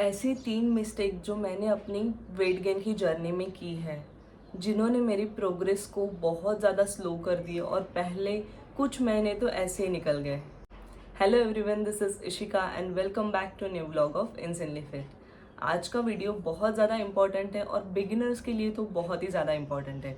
ऐसी 3 मिस्टेक जो मैंने अपनी वेट गेन की जर्नी में की है, जिन्होंने मेरी प्रोग्रेस को बहुत ज़्यादा स्लो कर दिया और पहले कुछ महीने तो ऐसे ही निकल गए। Hello everyone, this is Ishika and welcome back to new vlog of insanely fit. आज का वीडियो बहुत ज़्यादा इंपॉर्टेंट है और बिगिनर्स के लिए तो बहुत ही ज़्यादा इंपॉर्टेंट है।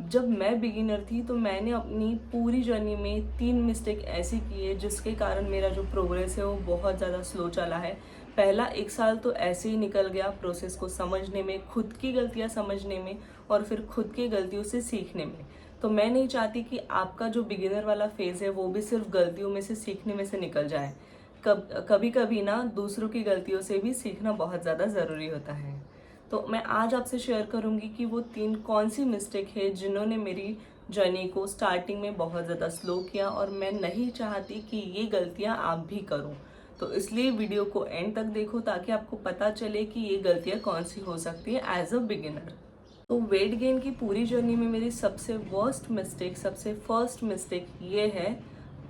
जब मैं बिगिनर थी तो मैंने अपनी पूरी जर्नी में 3 मिस्टेक ऐसी की है जिसके कारण मेरा जो प्रोग्रेस है वो बहुत ज़्यादा स्लो चला है। पहला 1 साल तो ऐसे ही निकल गया प्रोसेस को समझने में, खुद की गलतियाँ समझने में और फिर खुद की गलतियों से सीखने में। तो मैं नहीं चाहती कि आपका जो बिगिनर वाला फेज़ है वो भी सिर्फ गलतियों में से सीखने में से निकल जाए। कभी कभी ना दूसरों की गलतियों से भी सीखना बहुत ज़्यादा ज़रूरी होता है। तो मैं आज आपसे शेयर करूंगी कि वो 3 कौन सी मिस्टेक है जिन्होंने मेरी जर्नी को स्टार्टिंग में बहुत ज़्यादा स्लो किया और मैं नहीं चाहती कि ये गलतियां आप भी करूं। तो इसलिए वीडियो को एंड तक देखो ताकि आपको पता चले कि ये गलतियां कौन सी हो सकती है एज अ बिगिनर। तो वेट गेन की पूरी जर्नी में मेरी सबसे वर्स्ट मिस्टेक, सबसे फर्स्ट मिस्टेक ये है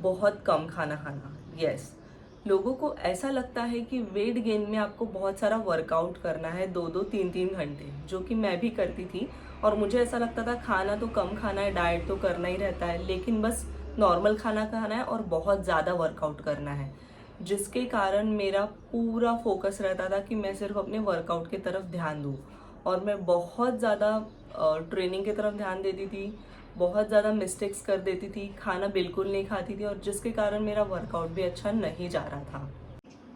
बहुत कम खाना खाना। यस, लोगों को ऐसा लगता है कि वेट गेन में आपको बहुत सारा वर्कआउट करना है, 2-2 3-3 घंटे, जो कि मैं भी करती थी। और मुझे ऐसा लगता था खाना तो कम खाना है, डाइट तो करना ही रहता है, लेकिन बस नॉर्मल खाना खाना है और बहुत ज़्यादा वर्कआउट करना है, जिसके कारण मेरा पूरा फोकस रहता था कि मैं सिर्फ अपने वर्कआउट की तरफ ध्यान दूँ। और मैं बहुत ज़्यादा ट्रेनिंग की तरफ ध्यान देती थी, बहुत ज़्यादा मिस्टेक्स कर देती थी, खाना बिल्कुल नहीं खाती थी और जिसके कारण मेरा वर्कआउट भी अच्छा नहीं जा रहा था।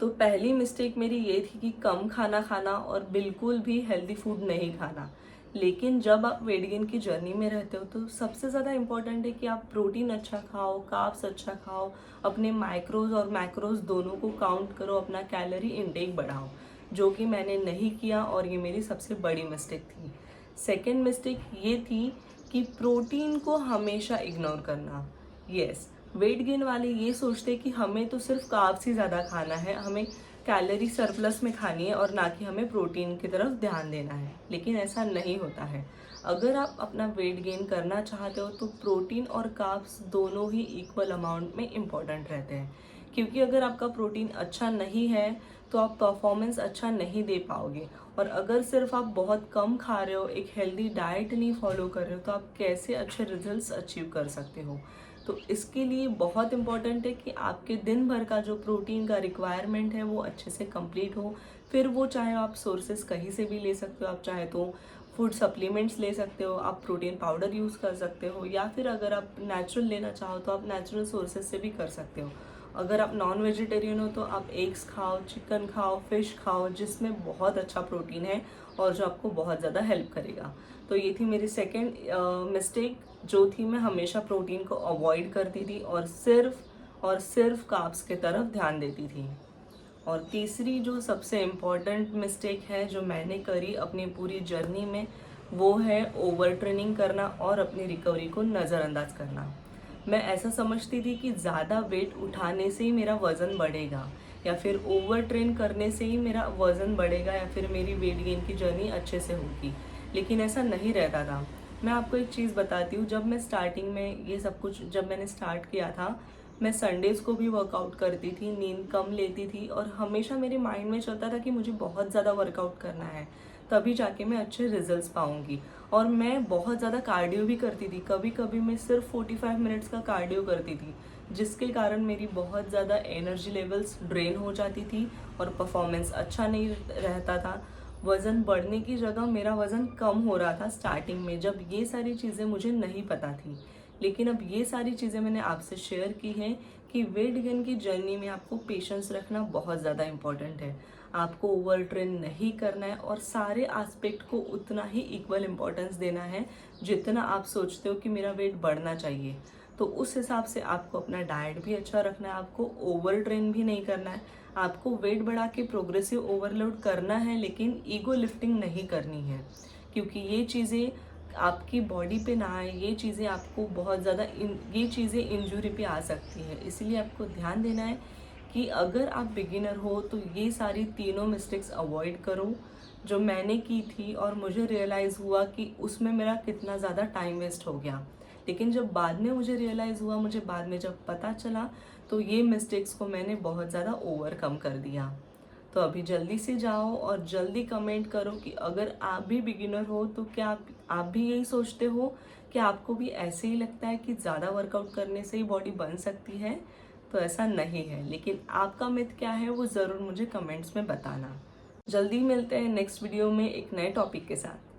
तो पहली मिस्टेक मेरी ये थी कि कम खाना खाना और बिल्कुल भी हेल्दी फूड नहीं खाना। लेकिन जब आप वेट गेन की जर्नी में रहते हो तो सबसे ज़्यादा इम्पॉर्टेंट है कि आप प्रोटीन अच्छा खाओ, कार्ब्स अच्छा खाओ, अपने माइक्रोज और मैक्रोज दोनों को काउंट करो, अपना कैलोरी इनटेक बढ़ाओ, जो कि मैंने नहीं किया और ये मेरी सबसे बड़ी मिस्टेक थी। सेकेंड मिस्टेक ये थी कि प्रोटीन को हमेशा इग्नोर करना। यस, वेट गेन वाले ये सोचते हैं कि हमें तो सिर्फ कार्ब्स ही ज़्यादा खाना है, हमें कैलोरी सरप्लस में खानी है और ना कि हमें प्रोटीन की तरफ ध्यान देना है, लेकिन ऐसा नहीं होता है। अगर आप अपना वेट गेन करना चाहते हो तो प्रोटीन और कार्ब्स दोनों ही इक्वल अमाउंट में इम्पॉर्टेंट रहते हैं, क्योंकि अगर आपका प्रोटीन अच्छा नहीं है तो आप परफॉर्मेंस अच्छा नहीं दे पाओगे। और अगर सिर्फ आप बहुत कम खा रहे हो, एक हेल्दी डाइट नहीं फॉलो कर रहे हो, तो आप कैसे अच्छे रिजल्ट्स अचीव कर सकते हो। तो इसके लिए बहुत इंपॉर्टेंट है कि आपके दिन भर का जो प्रोटीन का रिक्वायरमेंट है वो अच्छे से कंप्लीट हो। फिर वो चाहे आप सोर्सेस कहीं से भी ले सकते हो, आप चाहे तो फूड सप्लीमेंट्स ले सकते हो, आप प्रोटीन पाउडर यूज़ कर सकते हो, या फिर अगर आप नेचुरल लेना चाहो तो आप नेचुरल सोर्सेज से भी कर सकते हो। अगर आप नॉन वेजिटेरियन हो तो आप एग्स खाओ, चिकन खाओ, फिश खाओ, जिसमें बहुत अच्छा प्रोटीन है और जो आपको बहुत ज़्यादा हेल्प करेगा। तो ये थी मेरी सेकेंड मिस्टेक, जो थी मैं हमेशा प्रोटीन को अवॉइड करती थी और सिर्फ कार्ब्स की तरफ ध्यान देती थी। और तीसरी जो सबसे इम्पॉर्टेंट मिस्टेक है जो मैंने करी अपनी पूरी जर्नी में, वो है ओवर ट्रेनिंग करना और अपनी रिकवरी को नज़रअंदाज करना। मैं ऐसा समझती थी कि ज़्यादा वेट उठाने से ही मेरा वज़न बढ़ेगा, या फिर ओवर ट्रेन करने से ही मेरा वज़न बढ़ेगा, या फिर मेरी वेट गेन की जर्नी अच्छे से होगी, लेकिन ऐसा नहीं रहता था। मैं आपको एक चीज़ बताती हूँ, जब मैं स्टार्टिंग में ये सब कुछ जब मैंने स्टार्ट किया था, मैं संडेज़ को भी वर्कआउट करती थी, नींद कम लेती थी और हमेशा मेरे माइंड में चलता था कि मुझे बहुत ज़्यादा वर्कआउट करना है, तभी जाके मैं अच्छे रिजल्ट्स पाऊंगी। और मैं बहुत ज़्यादा कार्डियो भी करती थी, कभी कभी मैं सिर्फ 45 मिनट्स का कार्डियो करती थी, जिसके कारण मेरी बहुत ज़्यादा एनर्जी लेवल्स ड्रेन हो जाती थी और परफॉर्मेंस अच्छा नहीं रहता था। वज़न बढ़ने की जगह मेरा वज़न कम हो रहा था स्टार्टिंग में, जब ये सारी चीज़ें मुझे नहीं पता थी। लेकिन अब ये सारी चीज़ें मैंने आपसे शेयर की हैं कि वेट गेन की जर्नी में आपको पेशेंस रखना बहुत ज़्यादा इम्पॉर्टेंट है। आपको ओवर ट्रेन नहीं करना है और सारे एस्पेक्ट को उतना ही इक्वल इम्पोर्टेंस देना है जितना आप सोचते हो कि मेरा वेट बढ़ना चाहिए। तो उस हिसाब से आपको अपना डाइट भी अच्छा रखना है, आपको ओवर ट्रेन भी नहीं करना है, आपको वेट बढ़ा के प्रोग्रेसिव ओवरलोड करना है, लेकिन ईगो लिफ्टिंग नहीं करनी है, क्योंकि ये चीज़ें आपकी बॉडी पे ना आए, ये चीज़ें आपको बहुत ज़्यादा ये चीज़ें इंजरी पे आ सकती है। इसलिए आपको ध्यान देना है कि अगर आप बिगिनर हो तो ये सारी तीनों मिस्टेक्स अवॉइड करो जो मैंने की थी, और मुझे रियलाइज़ हुआ कि उसमें मेरा कितना ज़्यादा टाइम वेस्ट हो गया। लेकिन जब बाद में मुझे रियलाइज़ हुआ, मुझे बाद में जब पता चला, तो ये मिस्टेक्स को मैंने बहुत ज़्यादा ओवरकम कर दिया। तो अभी जल्दी से जाओ और जल्दी कमेंट करो कि अगर आप भी बिगिनर हो तो क्या आप भी यही सोचते हो कि आपको भी ऐसे ही लगता है कि ज़्यादा वर्कआउट करने से ही बॉडी बन सकती है। तो ऐसा नहीं है, लेकिन आपका मिथ क्या है वो ज़रूर मुझे कमेंट्स में बताना। जल्दी मिलते हैं नेक्स्ट वीडियो में एक नए टॉपिक के साथ।